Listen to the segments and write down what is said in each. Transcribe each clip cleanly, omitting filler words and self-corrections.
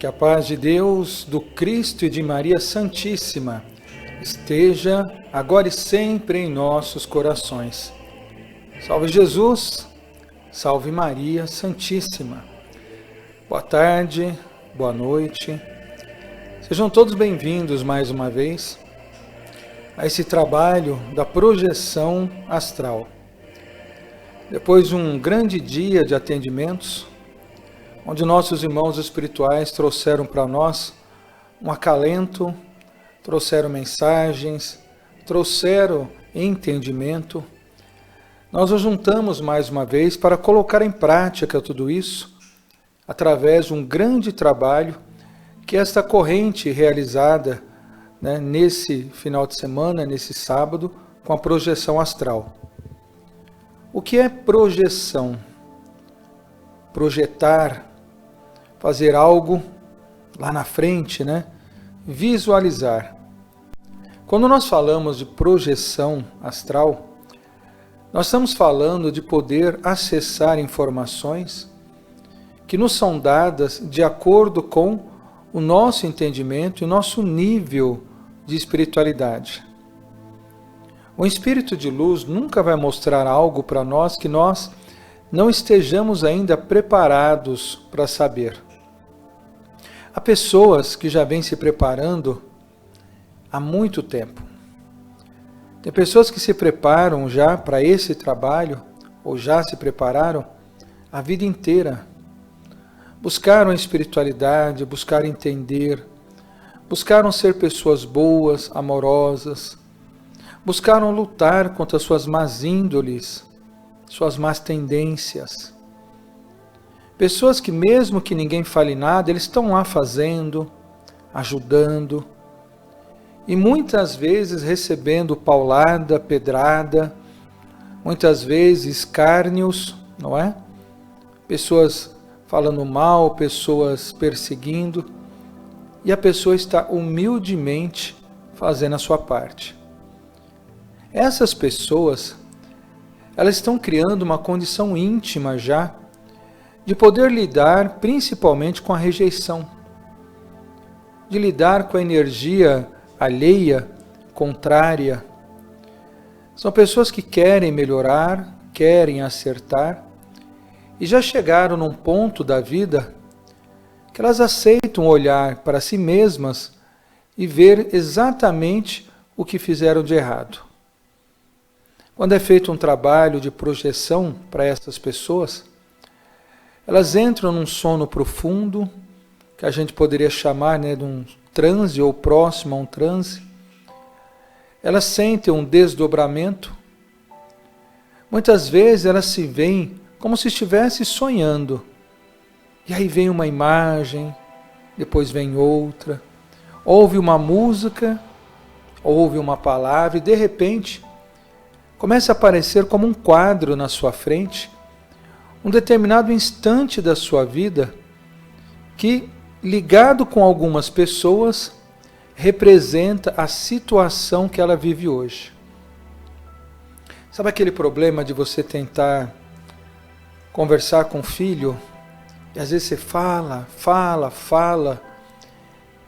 Que a paz de Deus, do Cristo e de Maria Santíssima esteja agora e sempre em nossos corações. Salve Jesus, salve Maria Santíssima. Boa tarde, boa noite. Sejam todos bem-vindos mais uma vez a esse trabalho da projeção astral. Depois de um grande dia de atendimentos, onde nossos irmãos espirituais trouxeram para nós um acalento, trouxeram mensagens, trouxeram entendimento, nós nos juntamos mais uma vez para colocar em prática tudo isso, através de um grande trabalho que esta corrente realizada nesse final de semana, nesse sábado, com a projeção astral. O que é projeção? Projetar, fazer algo lá na frente, visualizar. Quando nós falamos de projeção astral, nós estamos falando de poder acessar informações que nos são dadas de acordo com o nosso entendimento e o nosso nível de espiritualidade. O espírito de luz nunca vai mostrar algo para nós que nós não estejamos ainda preparados para saber. Há pessoas que já vêm se preparando há muito tempo. Tem pessoas que se preparam já para esse trabalho, ou já se prepararam a vida inteira. Buscaram a espiritualidade, buscaram entender, buscaram ser pessoas boas, amorosas, buscaram lutar contra suas más índoles, suas más tendências. Pessoas que mesmo que ninguém fale nada, eles estão lá fazendo, ajudando, e muitas vezes recebendo paulada, pedrada, muitas vezes escárnios, não é? Pessoas falando mal, pessoas perseguindo, e a pessoa está humildemente fazendo a sua parte. Essas pessoas, elas estão criando uma condição íntima já, de poder lidar principalmente com a rejeição, de lidar com a energia alheia, contrária. São pessoas que querem melhorar, querem acertar, e já chegaram num ponto da vida que elas aceitam olhar para si mesmas e ver exatamente o que fizeram de errado. Quando é feito um trabalho de projeção para essas pessoas, elas entram num sono profundo, que a gente poderia chamar de um transe ou próximo a um transe. Elas sentem um desdobramento. Muitas vezes elas se veem como se estivesse sonhando. E aí vem uma imagem, depois vem outra. Ouve uma música, ouve uma palavra e de repente começa a aparecer como um quadro na sua frente, um determinado instante da sua vida que, ligado com algumas pessoas, representa a situação que ela vive hoje. Sabe aquele problema de você tentar conversar com o filho, e às vezes você fala,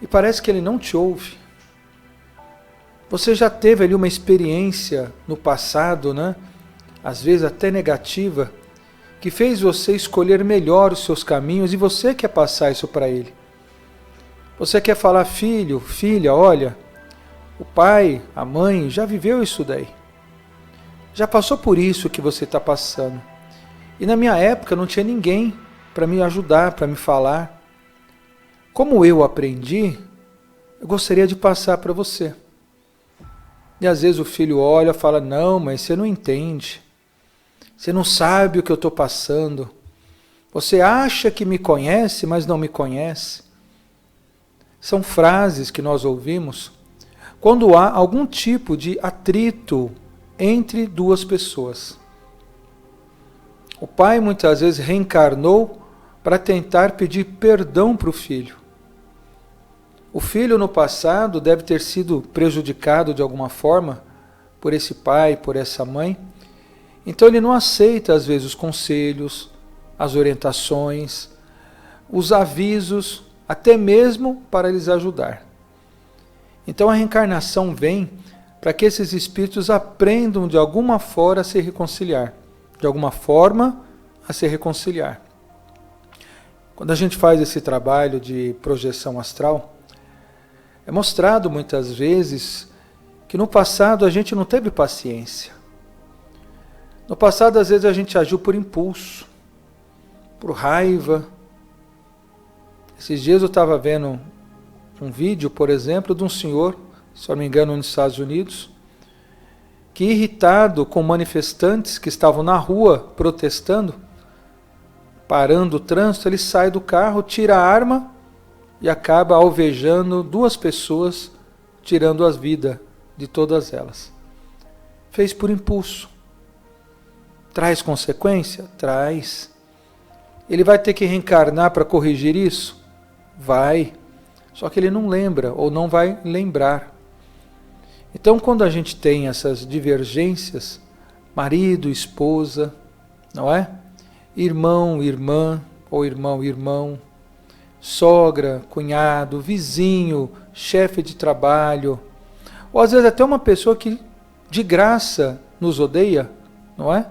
e parece que ele não te ouve? Você já teve ali uma experiência no passado, às vezes até negativa, que fez você escolher melhor os seus caminhos e você quer passar isso para ele. Você quer falar, filho, filha, olha, o pai, a mãe já viveu isso daí. Já passou por isso que você está passando. E na minha época não tinha ninguém para me ajudar, para me falar. Como eu aprendi, eu gostaria de passar para você. E às vezes o filho olha e fala, não, mas você não entende. Você não sabe o que eu estou passando. Você acha que me conhece, mas não me conhece. São frases que nós ouvimos quando há algum tipo de atrito entre duas pessoas. O pai muitas vezes reencarnou para tentar pedir perdão para o filho. O filho no passado deve ter sido prejudicado de alguma forma por esse pai, por essa mãe. Então ele não aceita às vezes os conselhos, as orientações, os avisos, até mesmo para lhes ajudar. Então a reencarnação vem para que esses espíritos aprendam de alguma forma a se reconciliar. De alguma forma a se reconciliar. Quando a gente faz esse trabalho de projeção astral, é mostrado muitas vezes que no passado a gente não teve paciência. No passado, às vezes, a gente agiu por impulso, por raiva. Esses dias eu estava vendo um vídeo, por exemplo, de um senhor, se não me engano, nos Estados Unidos, que irritado com manifestantes que estavam na rua protestando, parando o trânsito, ele sai do carro, tira a arma e acaba alvejando 2 pessoas, tirando as vidas de todas elas. Fez por impulso. Traz consequência? Traz. Ele vai ter que reencarnar para corrigir isso? Vai. Só que ele não lembra ou não vai lembrar. Então, quando a gente tem essas divergências, marido, esposa, não é? Irmão, irmã, ou irmão, irmão, sogra, cunhado, vizinho, chefe de trabalho, ou às vezes até uma pessoa que de graça nos odeia, não é?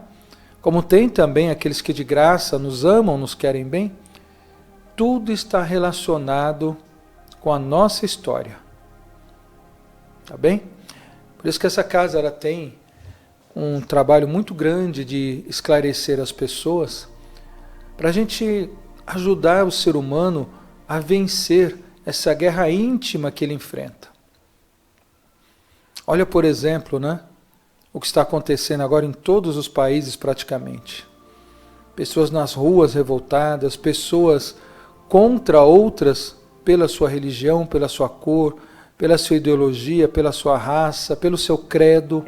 Como tem também aqueles que de graça nos amam, nos querem bem, tudo está relacionado com a nossa história. Tá bem? Por isso que essa casa ela tem um trabalho muito grande de esclarecer as pessoas, para a gente ajudar o ser humano a vencer essa guerra íntima que ele enfrenta. Olha, por exemplo, né, o que está acontecendo agora em todos os países praticamente. Pessoas nas ruas revoltadas, pessoas contra outras pela sua religião, pela sua cor, pela sua ideologia, pela sua raça, pelo seu credo.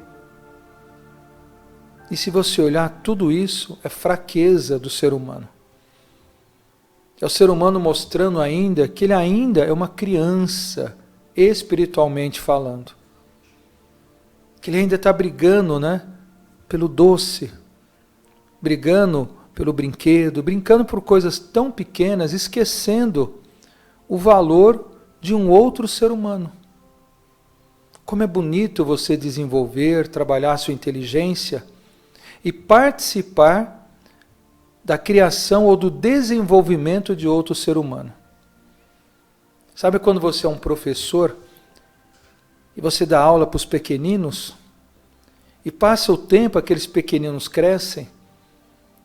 E se você olhar, tudo isso é fraqueza do ser humano. É o ser humano mostrando ainda que ele ainda é uma criança, espiritualmente falando. Que ele ainda está brigando, né, pelo doce, brigando pelo brinquedo, brincando por coisas tão pequenas, esquecendo o valor de um outro ser humano. Como é bonito você desenvolver, trabalhar a sua inteligência e participar da criação ou do desenvolvimento de outro ser humano. Sabe quando você é um professor e você dá aula para os pequeninos e passa o tempo, aqueles pequeninos crescem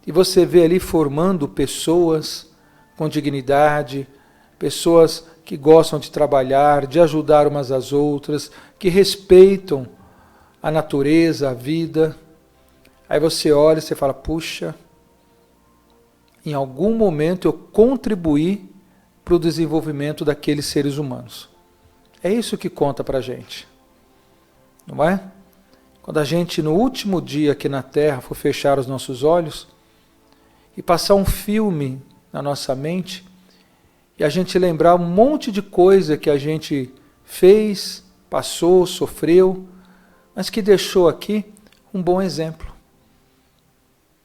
e você vê ali formando pessoas com dignidade, pessoas que gostam de trabalhar, de ajudar umas às outras, que respeitam a natureza, a vida. Aí você olha e você fala, puxa, em algum momento eu contribuí para o desenvolvimento daqueles seres humanos. É isso que conta para a gente, não é? Quando a gente no último dia aqui na Terra for fechar os nossos olhos e passar um filme na nossa mente e a gente lembrar um monte de coisa que a gente fez, passou, sofreu, mas que deixou aqui um bom exemplo.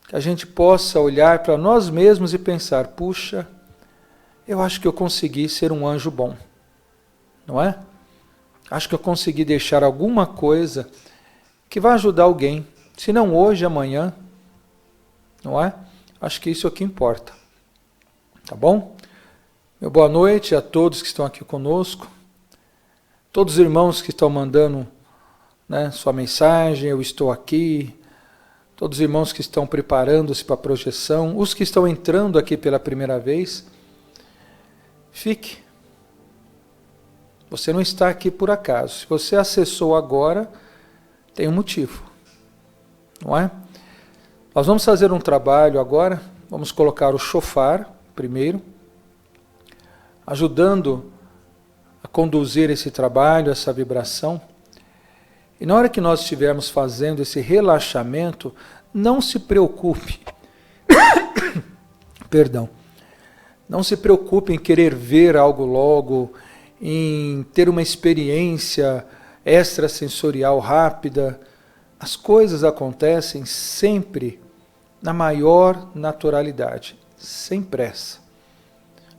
Que a gente possa olhar para nós mesmos e pensar, puxa, eu acho que eu consegui ser um anjo bom, não é? Acho que eu consegui deixar alguma coisa que vai ajudar alguém, se não hoje, amanhã, não é? Acho que isso é o que importa, tá bom? Meu boa noite a todos que estão aqui conosco, todos os irmãos que estão mandando, né, sua mensagem, eu estou aqui, todos os irmãos que estão preparando-se para a projeção, os que estão entrando aqui pela primeira vez, fique. Você não está aqui por acaso. Se você acessou agora, tem um motivo, não é? Nós vamos fazer um trabalho agora, vamos colocar o shofar primeiro, ajudando a conduzir esse trabalho, essa vibração. E na hora que nós estivermos fazendo esse relaxamento, não se preocupe, perdão, não se preocupe em querer ver algo logo, em ter uma experiência extrasensorial rápida. As coisas acontecem sempre na maior naturalidade, sem pressa.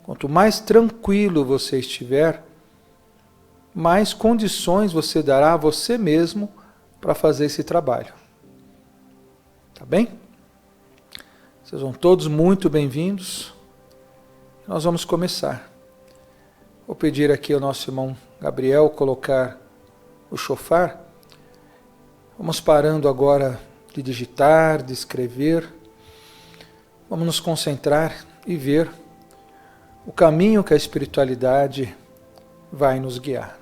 Quanto mais tranquilo você estiver, mais condições você dará a você mesmo para fazer esse trabalho. Tá bem? Sejam todos muito bem-vindos. Nós vamos começar. Vou pedir aqui ao nosso irmão Gabriel colocar o shofar. Vamos parando agora de digitar, de escrever. Vamos nos concentrar e ver o caminho que a espiritualidade vai nos guiar.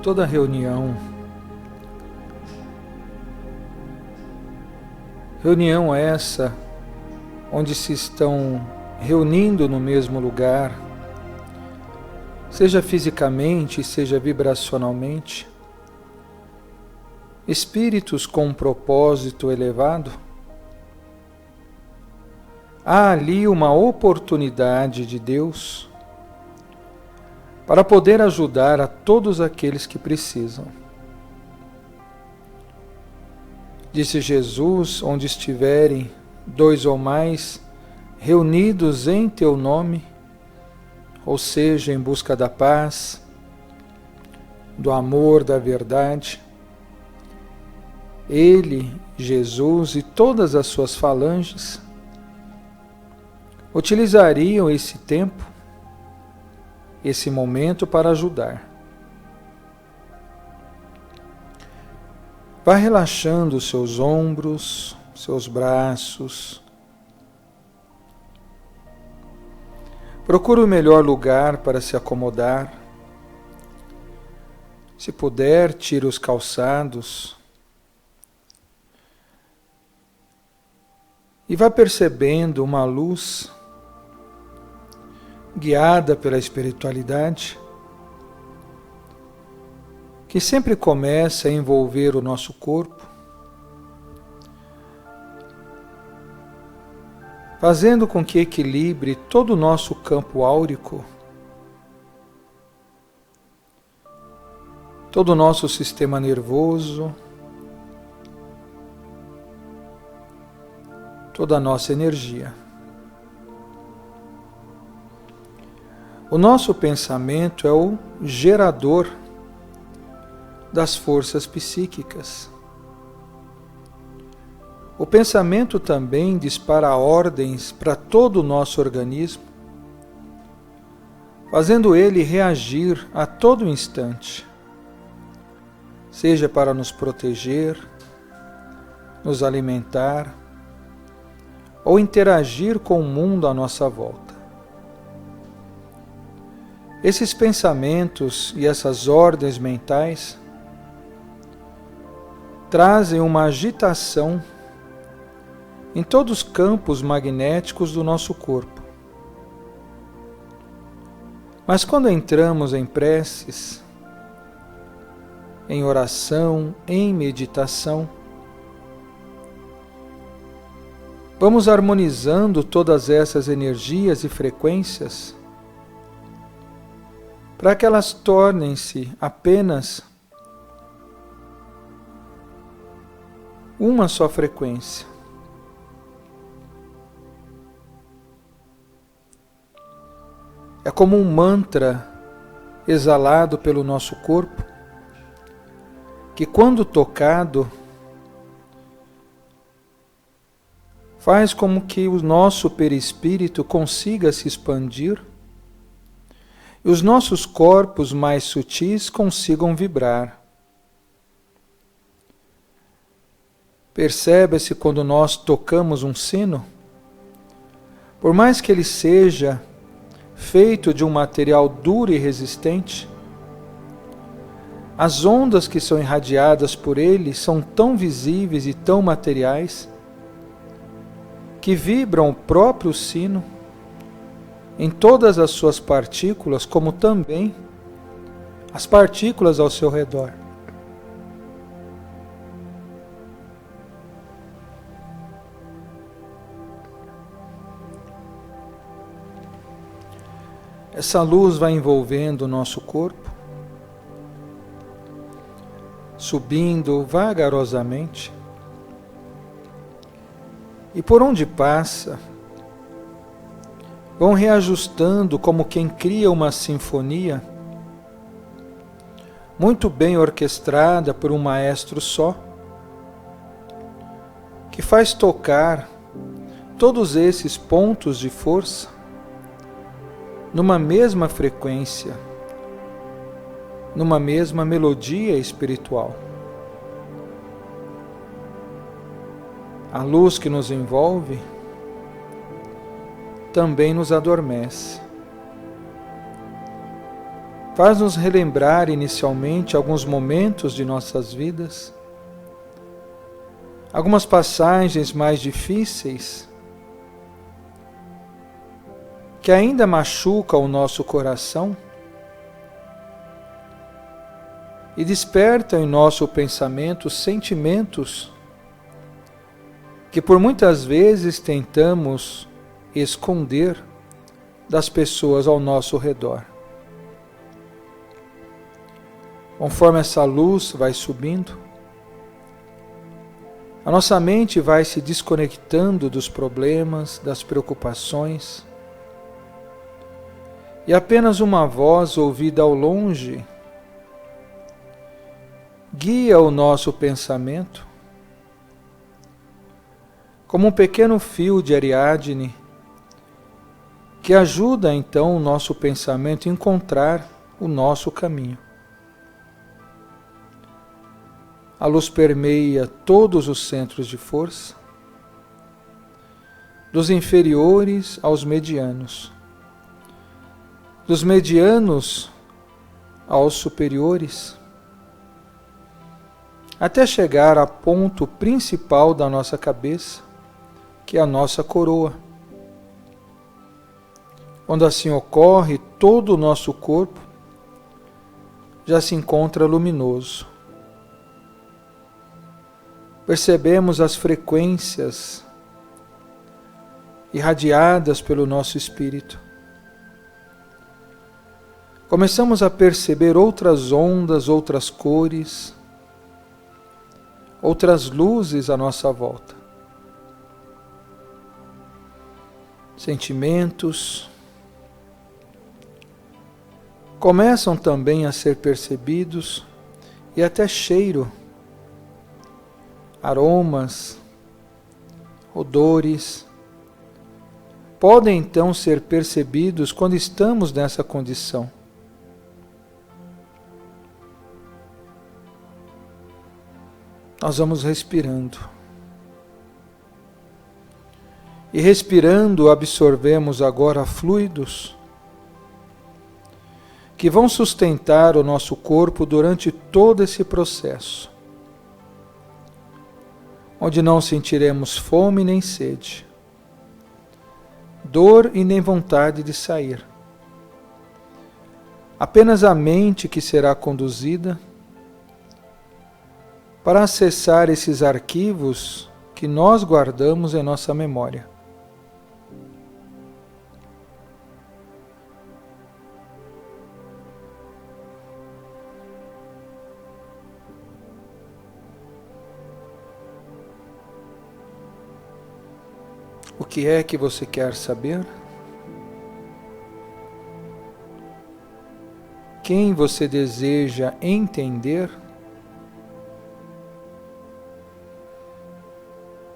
Toda reunião essa onde se estão reunindo no mesmo lugar, seja fisicamente, seja vibracionalmente, espíritos com um propósito elevado, há ali uma oportunidade de Deus para poder ajudar a todos aqueles que precisam. Disse Jesus: onde estiverem 2 ou mais reunidos em teu nome, ou seja, em busca da paz, do amor, da verdade, Ele, Jesus e todas as suas falanges utilizariam esse tempo, esse momento para ajudar. Vá relaxando os seus ombros, seus braços. Procure o melhor lugar para se acomodar. Se puder, tire os calçados. E vá percebendo uma luz guiada pela espiritualidade, que sempre começa a envolver o nosso corpo, fazendo com que equilibre todo o nosso campo áurico, todo o nosso sistema nervoso, toda a nossa energia. O nosso pensamento é o gerador das forças psíquicas. O pensamento também dispara ordens para todo o nosso organismo, fazendo ele reagir a todo instante, seja para nos proteger, nos alimentar ou interagir com o mundo à nossa volta. Esses pensamentos e essas ordens mentais trazem uma agitação em todos os campos magnéticos do nosso corpo. Mas quando entramos em preces, em oração, em meditação, vamos harmonizando todas essas energias e frequências para que elas tornem-se apenas uma só frequência. É como um mantra exalado pelo nosso corpo, que quando tocado, faz como que o nosso perispírito consiga se expandir e os nossos corpos mais sutis consigam vibrar. Percebe-se quando nós tocamos um sino, por mais que ele seja feito de um material duro e resistente, as ondas que são irradiadas por ele são tão visíveis e tão materiais que vibram o próprio sino em todas as suas partículas, como também as partículas ao seu redor. Essa luz vai envolvendo o nosso corpo, subindo vagarosamente, e por onde passa, vão reajustando como quem cria uma sinfonia, muito bem orquestrada por um maestro só, que faz tocar todos esses pontos de força numa mesma frequência, numa mesma melodia espiritual. A luz que nos envolve também nos adormece. Faz-nos relembrar inicialmente alguns momentos de nossas vidas, algumas passagens mais difíceis que ainda machucam o nosso coração e despertam em nosso pensamento sentimentos que por muitas vezes tentamos esconder das pessoas ao nosso redor. Conforme essa luz vai subindo, a nossa mente vai se desconectando dos problemas, das preocupações, e apenas uma voz ouvida ao longe guia o nosso pensamento, como um pequeno fio de Ariadne, que ajuda então o nosso pensamento a encontrar o nosso caminho. A luz permeia todos os centros de força, dos inferiores aos medianos, dos medianos aos superiores, até chegar ao ponto principal da nossa cabeça, que é a nossa coroa. Quando assim ocorre, todo o nosso corpo já se encontra luminoso. Percebemos as frequências irradiadas pelo nosso espírito. Começamos a perceber outras ondas, outras cores, outras luzes à nossa volta. Sentimentos começam também a ser percebidos e até cheiro, aromas, odores, podem então ser percebidos quando estamos nessa condição. Nós vamos respirando. E respirando, absorvemos agora fluidos que vão sustentar o nosso corpo durante todo esse processo, onde não sentiremos fome nem sede, dor e nem vontade de sair. Apenas a mente que será conduzida para acessar esses arquivos que nós guardamos em nossa memória. O que é que você quer saber? Quem você deseja entender?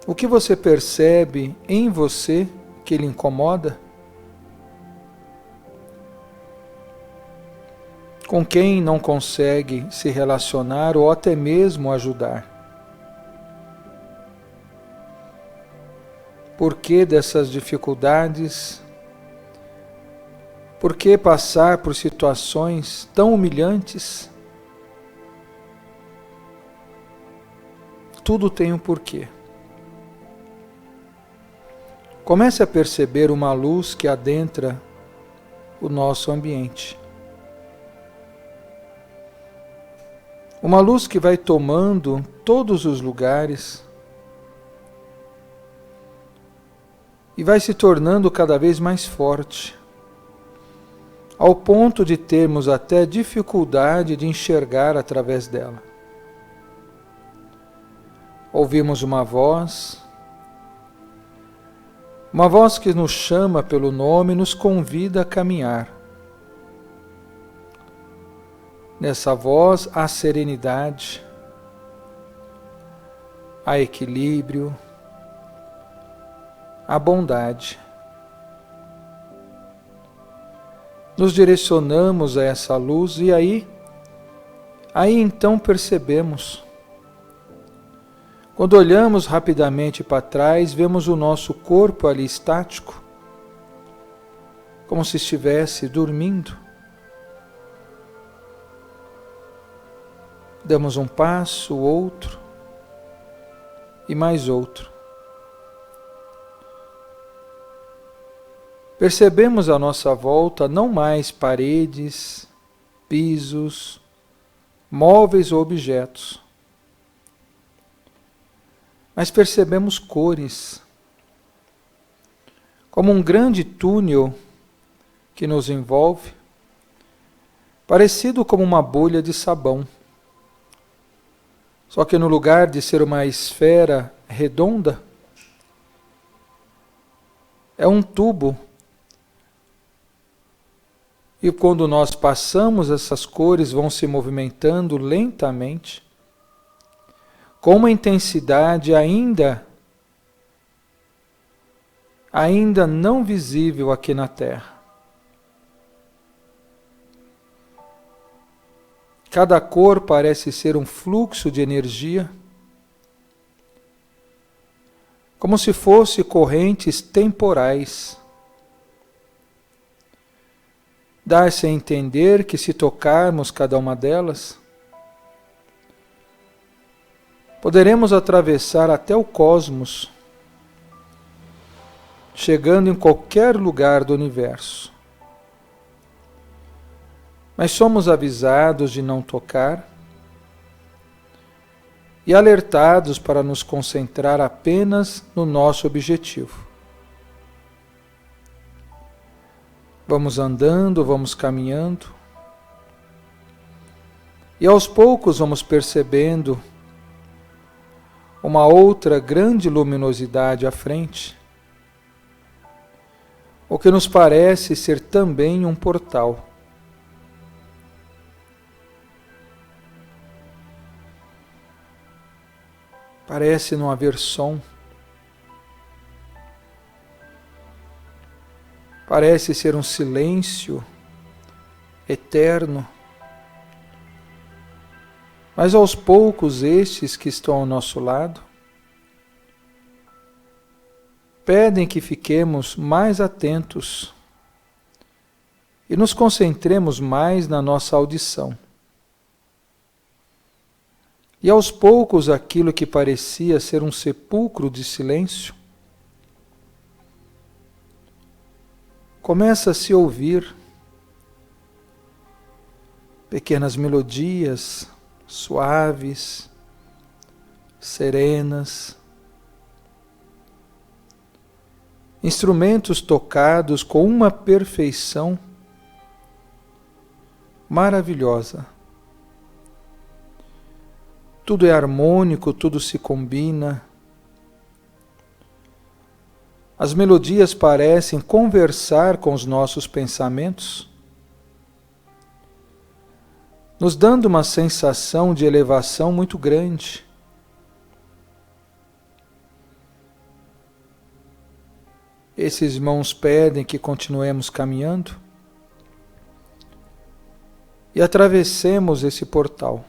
O que você percebe em você que lhe incomoda? Com quem não consegue se relacionar ou até mesmo ajudar? Por que dessas dificuldades? Por que passar por situações tão humilhantes? Tudo tem um porquê. Comece a perceber uma luz que adentra o nosso ambiente. Uma luz que vai tomando todos os lugares e vai se tornando cada vez mais forte, ao ponto de termos até dificuldade de enxergar através dela. Ouvimos uma voz que nos chama pelo nome e nos convida a caminhar. Nessa voz há serenidade, há equilíbrio, há bondade. Nos direcionamos a essa luz e aí então percebemos. Quando olhamos rapidamente para trás, vemos o nosso corpo ali estático, como se estivesse dormindo. Damos um passo, outro e mais outro. Percebemos à nossa volta não mais paredes, pisos, móveis ou objetos, mas percebemos cores, como um grande túnel que nos envolve, parecido como uma bolha de sabão. Só que no lugar de ser uma esfera redonda, é um tubo. E quando nós passamos, essas cores vão se movimentando lentamente, com uma intensidade ainda não visível aqui na Terra. Cada cor parece ser um fluxo de energia, como se fossem correntes temporais. Dá-se a entender que se tocarmos cada uma delas, poderemos atravessar até o cosmos, chegando em qualquer lugar do universo. Mas somos avisados de não tocar e alertados para nos concentrar apenas no nosso objetivo. Vamos andando, vamos caminhando e aos poucos vamos percebendo uma outra grande luminosidade à frente, o que nos parece ser também um portal. Parece não haver som. Parece ser um silêncio eterno. Mas aos poucos estes que estão ao nosso lado pedem que fiquemos mais atentos e nos concentremos mais na nossa audição. E aos poucos aquilo que parecia ser um sepulcro de silêncio começa a se ouvir pequenas melodias suaves, serenas, instrumentos tocados com uma perfeição maravilhosa. Tudo é harmônico, tudo se combina. As melodias parecem conversar com os nossos pensamentos, nos dando uma sensação de elevação muito grande. Esses irmãos pedem que continuemos caminhando e atravessemos esse portal.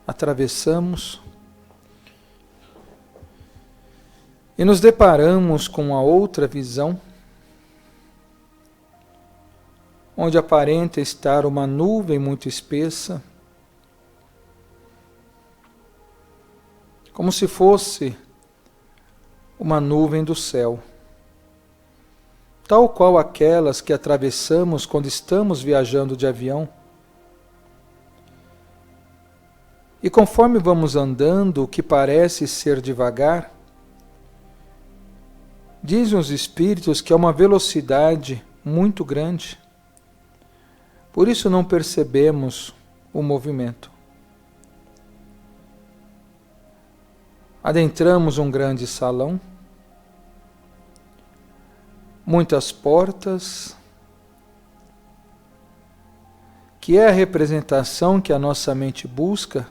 Atravessamos e nos deparamos com a outra visão, onde aparenta estar uma nuvem muito espessa, como se fosse uma nuvem do céu, tal qual aquelas que atravessamos quando estamos viajando de avião. E conforme vamos andando, o que parece ser devagar, dizem os espíritos que é uma velocidade muito grande. Por isso não percebemos o movimento. Adentramos um grande salão, muitas portas, que é a representação que a nossa mente busca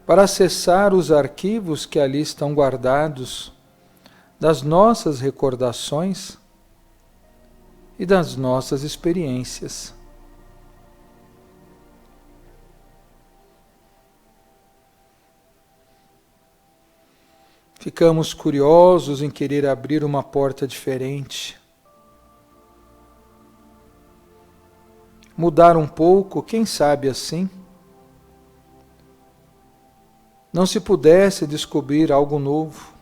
para acessar os arquivos que ali estão guardados das nossas recordações e das nossas experiências. Ficamos curiosos em querer abrir uma porta diferente, mudar um pouco, quem sabe assim, não se pudesse descobrir algo novo.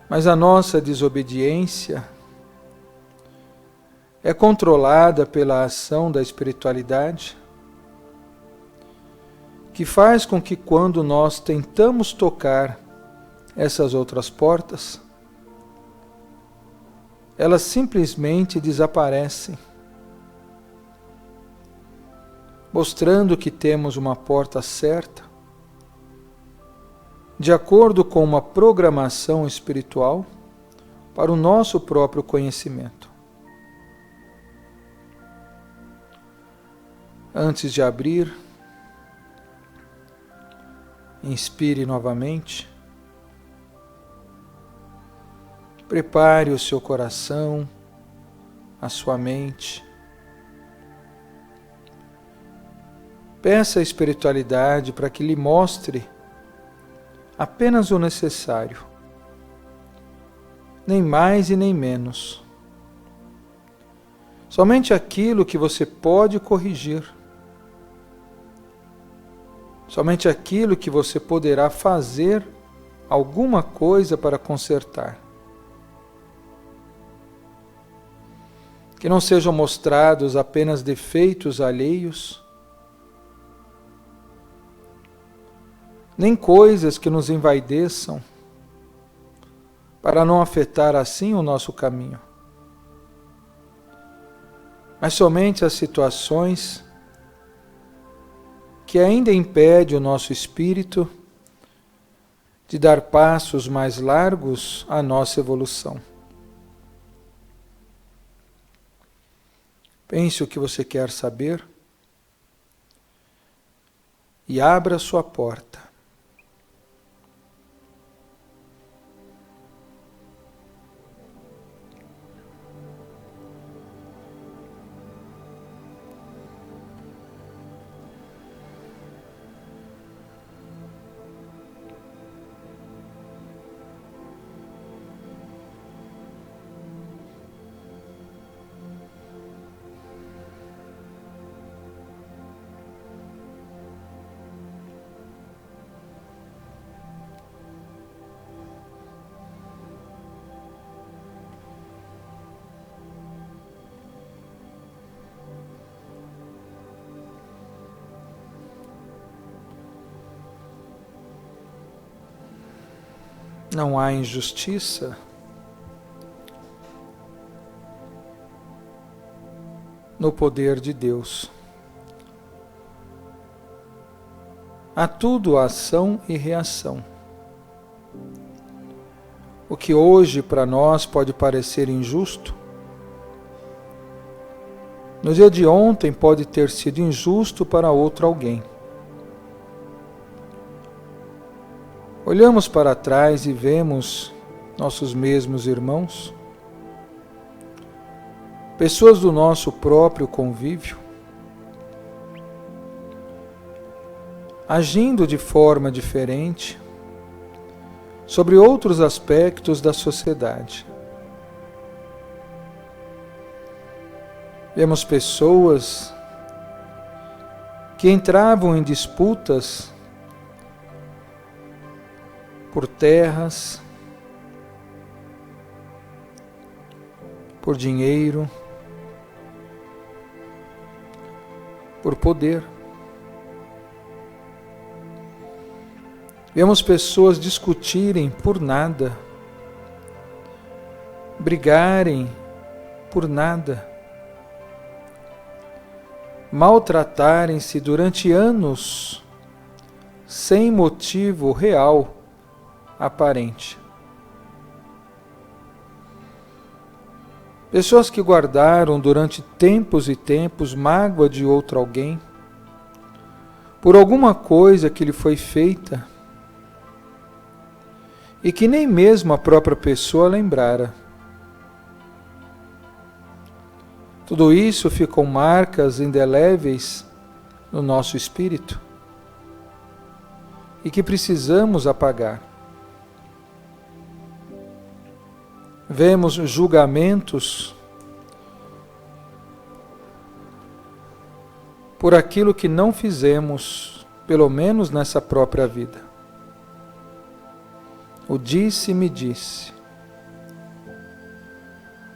Mas a nossa desobediência é controlada pela ação da espiritualidade, que faz com que quando nós tentamos tocar essas outras portas, elas simplesmente desaparecem, mostrando que temos uma porta certa, de acordo com uma programação espiritual para o nosso próprio conhecimento. Antes de abrir, inspire novamente. Prepare o seu coração, a sua mente. Peça à espiritualidade para que lhe mostre apenas o necessário, nem mais e nem menos. Somente aquilo que você pode corrigir, somente aquilo que você poderá fazer alguma coisa para consertar. Que não sejam mostrados apenas defeitos alheios, nem coisas que nos envaideçam, para não afetar assim o nosso caminho. Mas somente as situações que ainda impedem o nosso espírito de dar passos mais largos à nossa evolução. Pense o que você quer saber e abra sua porta. não há injustiça, no poder de Deus. Há tudo ação e reação. O que hoje para nós pode parecer injusto, no dia de ontem pode ter sido injusto para outro alguém. Olhamos para trás e vemos nossos mesmos irmãos, pessoas do nosso próprio convívio, agindo de forma diferente sobre outros aspectos da sociedade. Vemos pessoas que entravam em disputas por terras, por dinheiro, por poder. Vemos pessoas discutirem por nada, brigarem por nada, maltratarem-se durante anos sem motivo real aparente. Pessoas que guardaram durante tempos e tempos mágoa de outro alguém, por alguma coisa que lhe foi feita, e que nem mesmo a própria pessoa lembrara. Tudo isso ficam marcas indeléveis no nosso espírito e que precisamos apagar. Vemos julgamentos por aquilo que não fizemos, pelo menos nessa própria vida. O disse-me disse.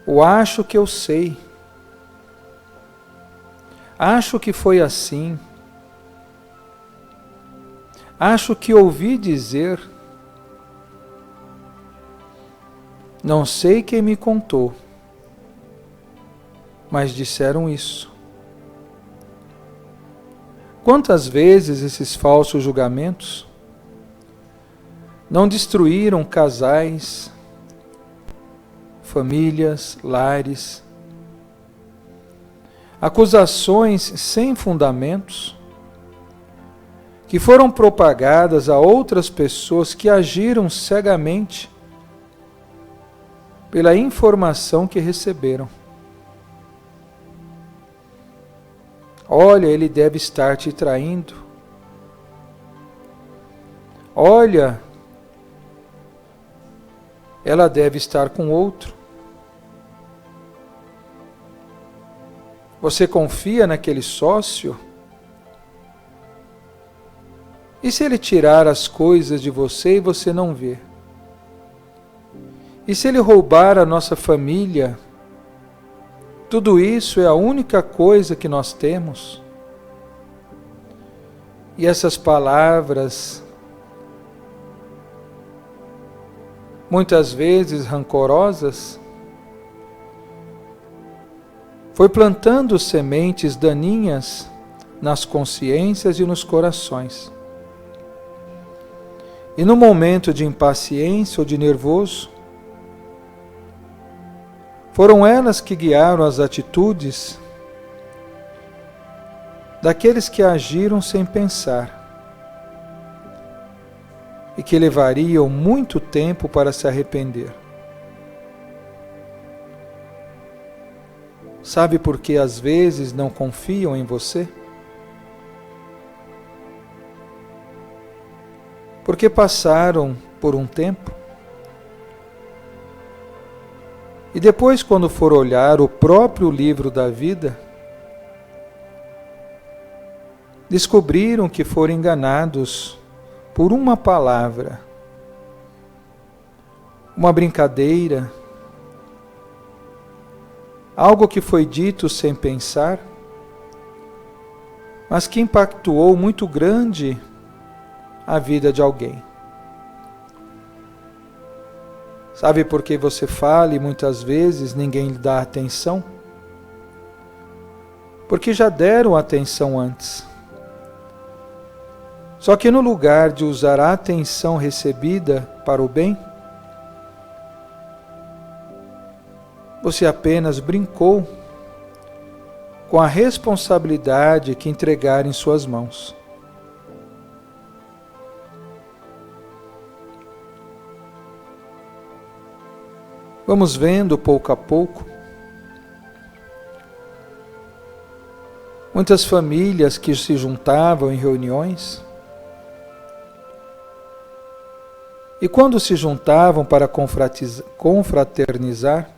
O acho que eu sei. Acho que foi assim. Acho que ouvi dizer. Não sei quem me contou, mas disseram isso. Quantas vezes esses falsos julgamentos não destruíram casais, famílias, lares, acusações sem fundamentos que foram propagadas a outras pessoas que agiram cegamente pela informação que receberam. Olha, ele deve estar te traindo. Olha, ela deve estar com outro. Você confia naquele sócio? E se ele tirar as coisas de você e você não vê? E se ele roubar a nossa família? Tudo isso é a única coisa que nós temos. E essas palavras, muitas vezes rancorosas, foi plantando sementes daninhas nas consciências e nos corações. E no momento de impaciência ou de nervoso, foram elas que guiaram as atitudes daqueles que agiram sem pensar e que levariam muito tempo para se arrepender. Sabe por que às vezes não confiam em você? Porque passaram por um tempo e depois, quando for olhar o próprio livro da vida, descobriram que foram enganados por uma palavra, uma brincadeira, algo que foi dito sem pensar, mas que impactou muito grande a vida de alguém. Sabe por que você fala e muitas vezes ninguém lhe dá atenção? Porque já deram atenção antes. Só que no lugar de usar a atenção recebida para o bem, você apenas brincou com a responsabilidade que entregaram em suas mãos. Vamos vendo pouco a pouco. Muitas famílias que se juntavam em reuniões, e quando se juntavam para confraternizar,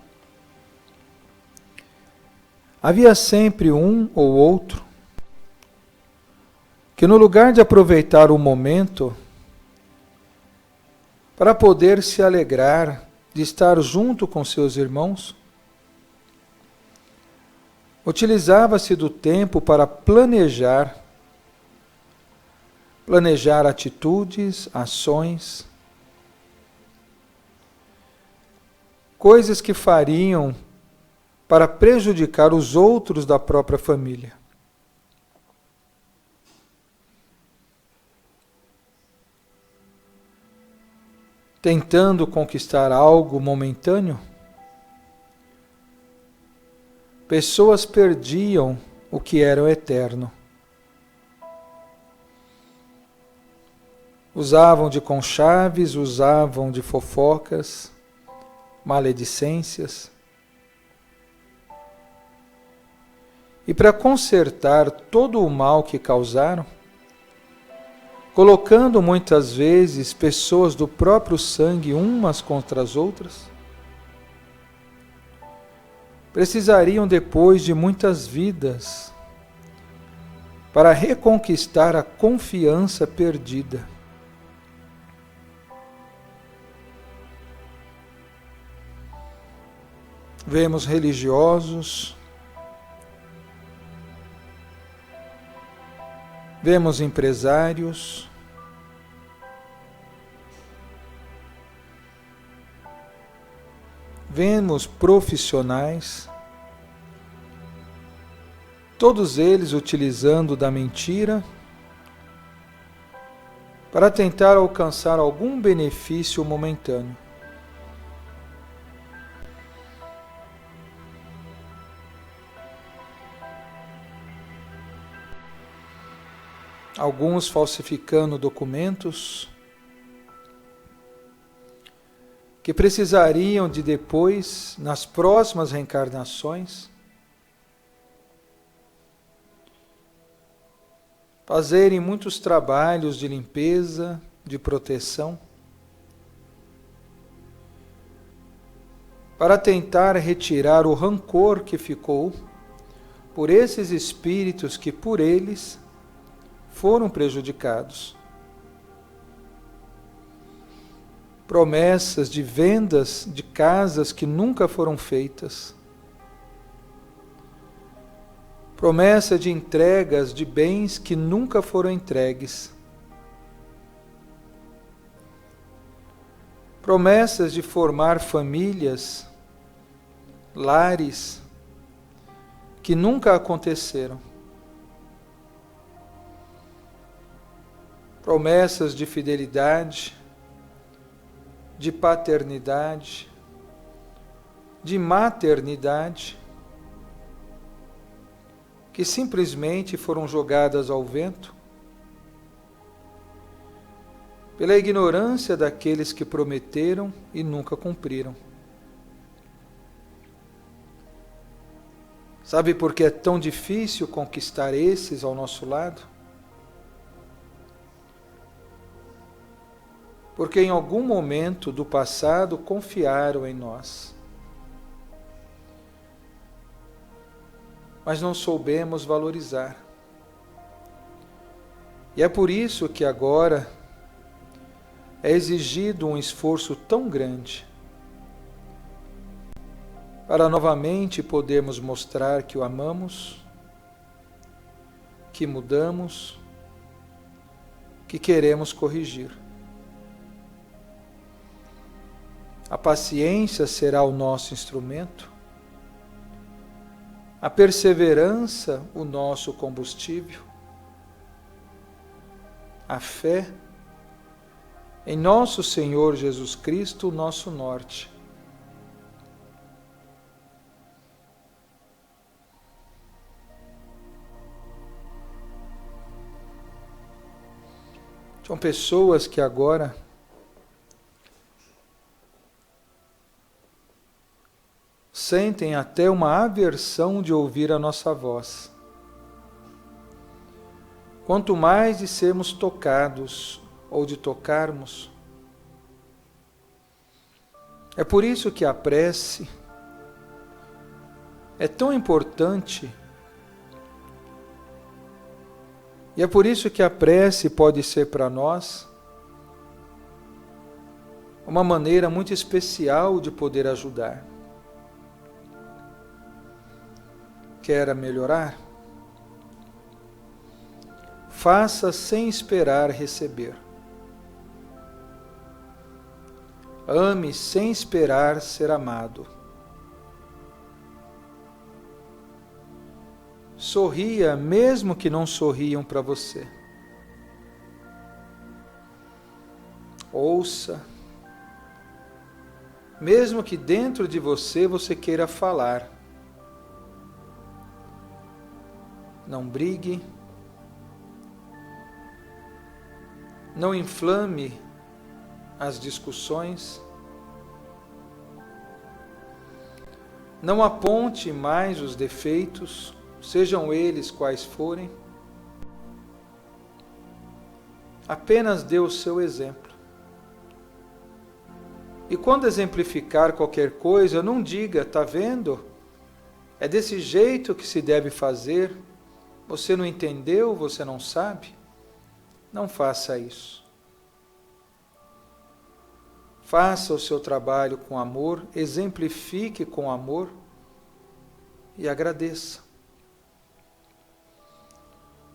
havia sempre um ou outro que, no lugar de aproveitar o momento para poder se alegrar de estar junto com seus irmãos, utilizava-se do tempo para planejar atitudes, ações, coisas que fariam para prejudicar os outros da própria família. Tentando conquistar algo momentâneo, pessoas perdiam o que era o eterno. Usavam de conchaves, usavam de fofocas, maledicências. E para consertar todo o mal que causaram, colocando muitas vezes pessoas do próprio sangue umas contra as outras, precisariam depois de muitas vidas para reconquistar a confiança perdida. Vemos religiosos, vemos empresários, vemos profissionais, todos eles utilizando da mentira para tentar alcançar algum benefício momentâneo. Alguns falsificando documentos que precisariam de depois, nas próximas reencarnações, fazerem muitos trabalhos de limpeza, de proteção, para tentar retirar o rancor que ficou por esses espíritos que por eles foram prejudicados. Promessas de vendas de casas que nunca foram feitas. Promessa de entregas de bens que nunca foram entregues. Promessas de formar famílias, lares, que nunca aconteceram. Promessas de fidelidade, de paternidade, de maternidade, que simplesmente foram jogadas ao vento pela ignorância daqueles que prometeram e nunca cumpriram. Sabe por que é tão difícil conquistar esses ao nosso lado? Porque em algum momento do passado confiaram em nós. Mas não soubemos valorizar. E é por isso que agora é exigido um esforço tão grande para novamente podermos mostrar que o amamos, que mudamos, que queremos corrigir. A paciência será o nosso instrumento. A perseverança, o nosso combustível. A fé em nosso Senhor Jesus Cristo, o nosso norte. São pessoas que agora sentem até uma aversão de ouvir a nossa voz. Quanto mais de sermos tocados ou de tocarmos. É por isso que a prece é tão importante. E é por isso que a prece pode ser para nós uma maneira muito especial de poder ajudar. Quer melhorar? Faça sem esperar receber. Ame sem esperar ser amado. Sorria mesmo que não sorriam para você. Ouça, mesmo que dentro de você queira falar. Não brigue, não inflame as discussões, não aponte mais os defeitos, sejam eles quais forem. Apenas dê o seu exemplo. E quando exemplificar qualquer coisa, não diga, tá vendo? É desse jeito que se deve fazer. Você não entendeu, você não sabe? Não faça isso. Faça o seu trabalho com amor, exemplifique com amor e agradeça.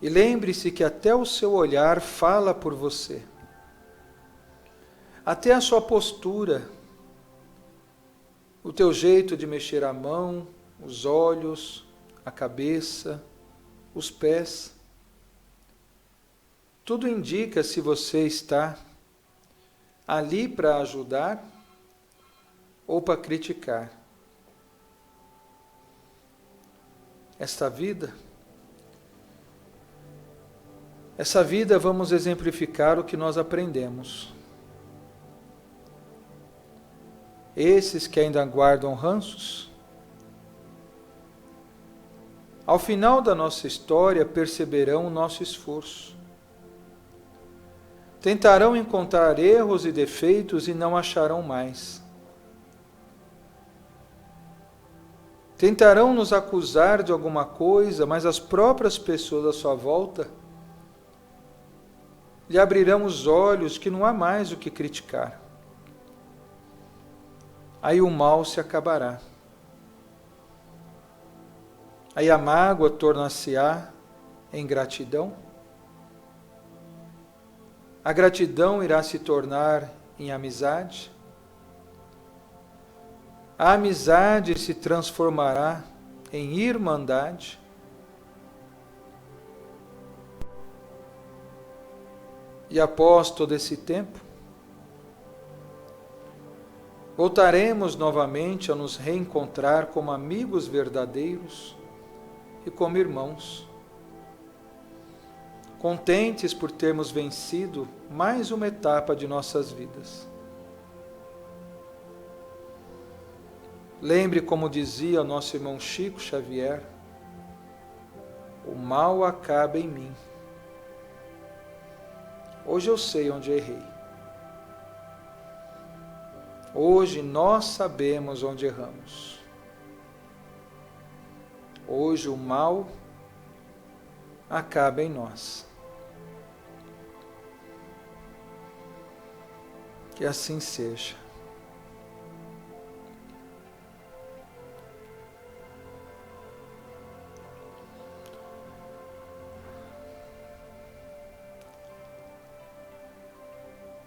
E lembre-se que até o seu olhar fala por você. Até a sua postura, o teu jeito de mexer a mão, os olhos, a cabeça, os pés. Tudo indica se você está ali para ajudar ou para criticar. Essa vida vamos exemplificar o que nós aprendemos. Esses que ainda guardam ranços, ao final da nossa história perceberão o nosso esforço. Tentarão encontrar erros e defeitos e não acharão mais. Tentarão nos acusar de alguma coisa, mas as próprias pessoas à sua volta lhe abrirão os olhos que não há mais o que criticar. Aí o mal se acabará. Aí a mágoa tornar-se-á em gratidão. A gratidão irá se tornar em amizade. A amizade se transformará em irmandade. E após todo esse tempo, voltaremos novamente a nos reencontrar como amigos verdadeiros e como irmãos, contentes por termos vencido mais uma etapa de nossas vidas. Lembre como dizia o nosso irmão Chico Xavier: o mal acaba em mim. Hoje eu sei onde errei. Hoje nós sabemos onde erramos. Hoje o mal acaba em nós. Que assim seja.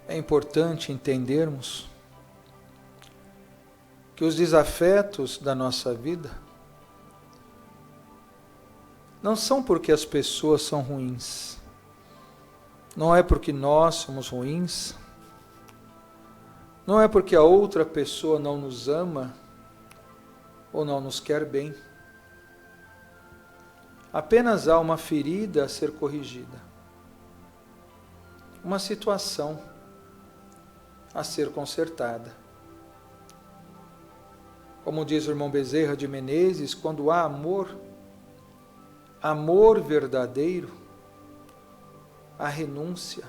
É importante entendermos que os desafetos da nossa vida não são porque as pessoas são ruins, não é porque nós somos ruins, não é porque a outra pessoa não nos ama ou não nos quer bem. Apenas há uma ferida a ser corrigida, uma situação a ser consertada. Como diz o irmão Bezerra de Menezes, quando há amor, amor verdadeiro, há renúncia,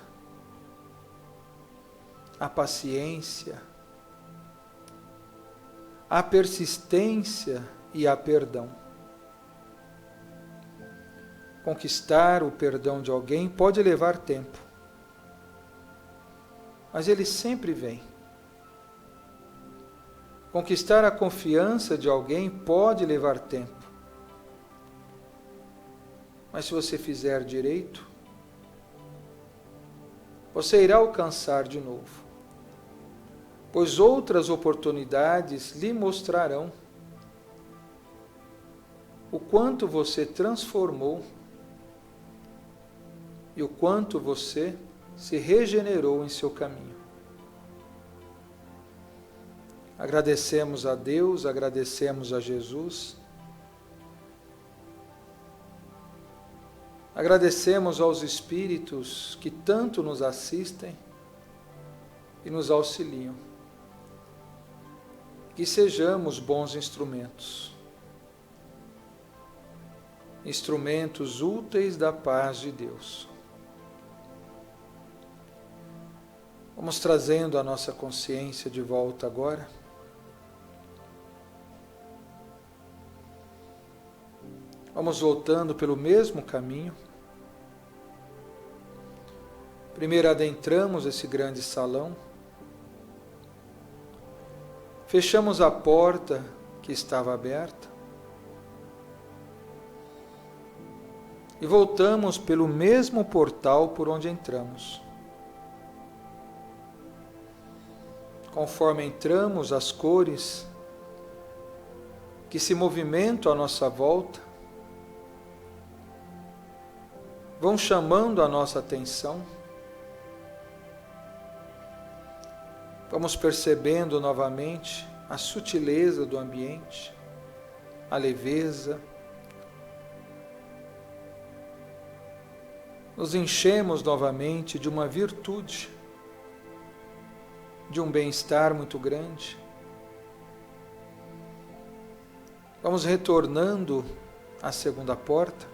há paciência, há persistência e há perdão. Conquistar o perdão de alguém pode levar tempo, mas ele sempre vem. Conquistar a confiança de alguém pode levar tempo, mas se você fizer direito, você irá alcançar de novo, pois outras oportunidades lhe mostrarão o quanto você transformou e o quanto você se regenerou em seu caminho. Agradecemos a Deus, agradecemos a Jesus, agradecemos aos Espíritos que tanto nos assistem e nos auxiliam. Que sejamos bons instrumentos, instrumentos úteis da paz de Deus. Vamos trazendo a nossa consciência de volta agora. Vamos voltando pelo mesmo caminho. Primeiro adentramos esse grande salão. Fechamos a porta que estava aberta. E voltamos pelo mesmo portal por onde entramos. Conforme entramos, as cores que se movimentam à nossa volta vão chamando a nossa atenção. Vamos percebendo novamente a sutileza do ambiente, a leveza. Nos enchemos novamente de uma virtude, de um bem-estar muito grande. Vamos retornando à segunda porta,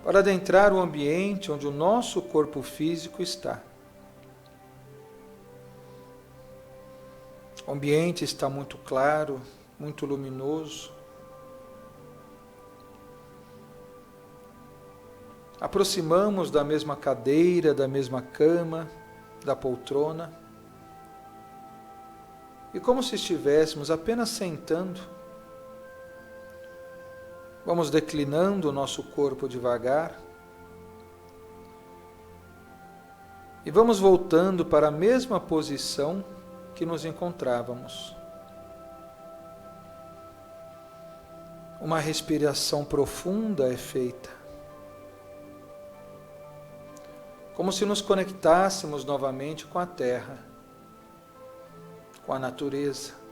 para adentrar o ambiente onde o nosso corpo físico está. O ambiente está muito claro, muito luminoso. Aproximamos da mesma cadeira, da mesma cama, da poltrona. E como se estivéssemos apenas sentando, vamos declinando o nosso corpo devagar e vamos voltando para a mesma posição que nos encontrávamos. Uma respiração profunda é feita, como se nos conectássemos novamente com a terra, com a natureza.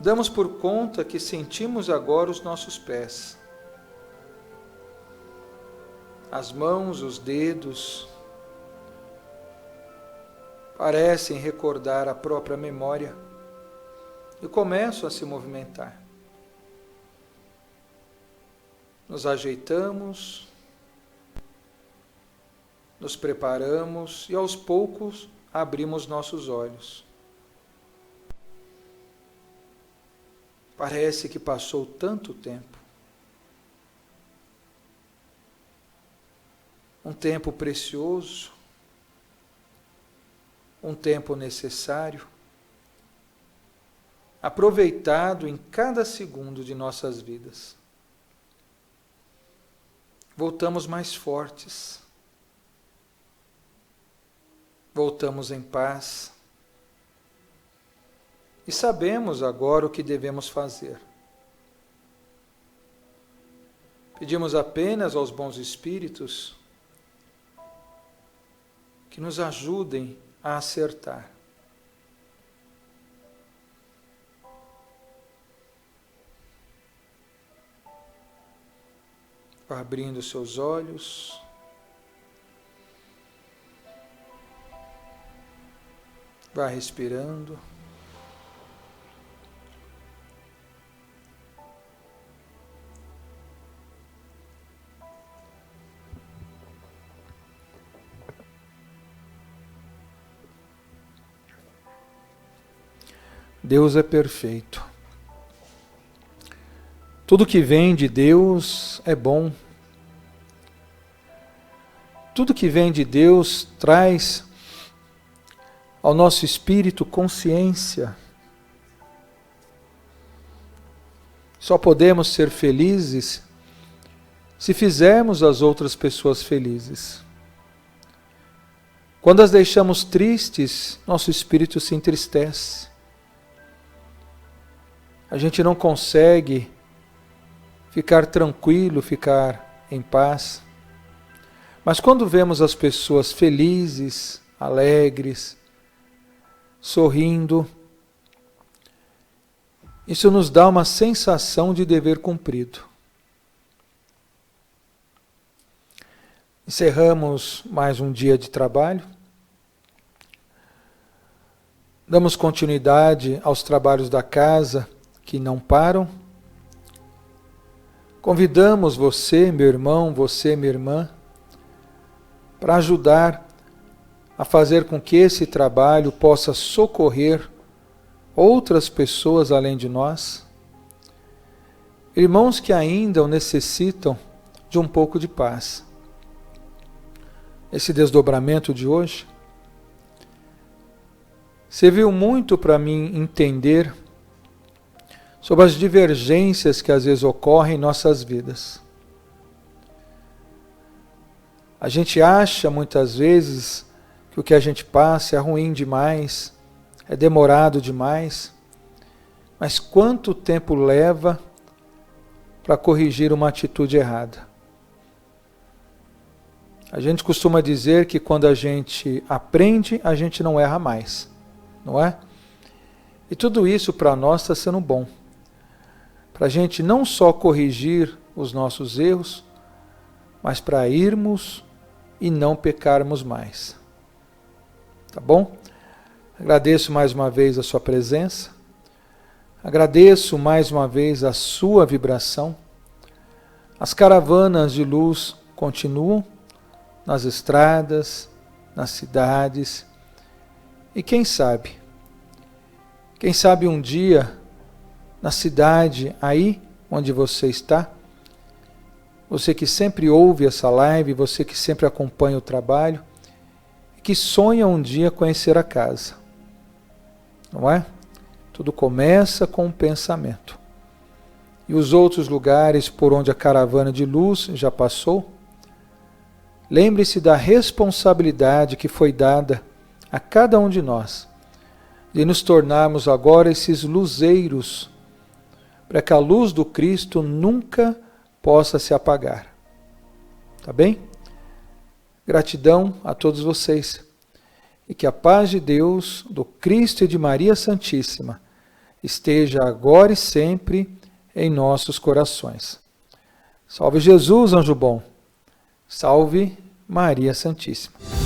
Damos por conta que sentimos agora os nossos pés, as mãos, os dedos, parecem recordar a própria memória e começam a se movimentar. Nos ajeitamos, nos preparamos e aos poucos abrimos nossos olhos. Parece que passou tanto tempo. Um tempo precioso, um tempo necessário, aproveitado em cada segundo de nossas vidas. Voltamos mais fortes, voltamos em paz e sabemos agora o que devemos fazer. Pedimos apenas aos bons espíritos que nos ajudem a acertar. Vá abrindo seus olhos. Vá respirando. Deus é perfeito. Tudo que vem de Deus é bom. Tudo que vem de Deus traz ao nosso espírito consciência. Só podemos ser felizes se fizermos as outras pessoas felizes. Quando as deixamos tristes, nosso espírito se entristece. A gente não consegue ficar tranquilo, ficar em paz. Mas quando vemos as pessoas felizes, alegres, sorrindo, isso nos dá uma sensação de dever cumprido. Encerramos mais um dia de trabalho. Damos continuidade aos trabalhos da casa que não param. Convidamos você, meu irmão, você, minha irmã, para ajudar a fazer com que esse trabalho possa socorrer outras pessoas além de nós. Irmãos que ainda o necessitam de um pouco de paz. Esse desdobramento de hoje serviu muito para mim entender sobre as divergências que às vezes ocorrem em nossas vidas. A gente acha muitas vezes que o que a gente passa é ruim demais, é demorado demais, mas quanto tempo leva para corrigir uma atitude errada? A gente costuma dizer que quando a gente aprende, a gente não erra mais, não é? E tudo isso para nós está sendo bom. Para a gente não só corrigir os nossos erros, mas para irmos e não pecarmos mais. Tá bom? Agradeço mais uma vez a sua presença. Agradeço mais uma vez a sua vibração. As caravanas de luz continuam nas estradas, nas cidades. E quem sabe um dia, na cidade aí onde você está, você que sempre ouve essa live, você que sempre acompanha o trabalho, que sonha um dia conhecer a casa. Não é? Tudo começa com um pensamento. E os outros lugares por onde a caravana de luz já passou, lembre-se da responsabilidade que foi dada a cada um de nós, de nos tornarmos agora esses luzeiros, para que a luz do Cristo nunca possa se apagar. Tá bem? Gratidão a todos vocês. E que a paz de Deus, do Cristo e de Maria Santíssima esteja agora e sempre em nossos corações. Salve Jesus, anjo bom. Salve Maria Santíssima.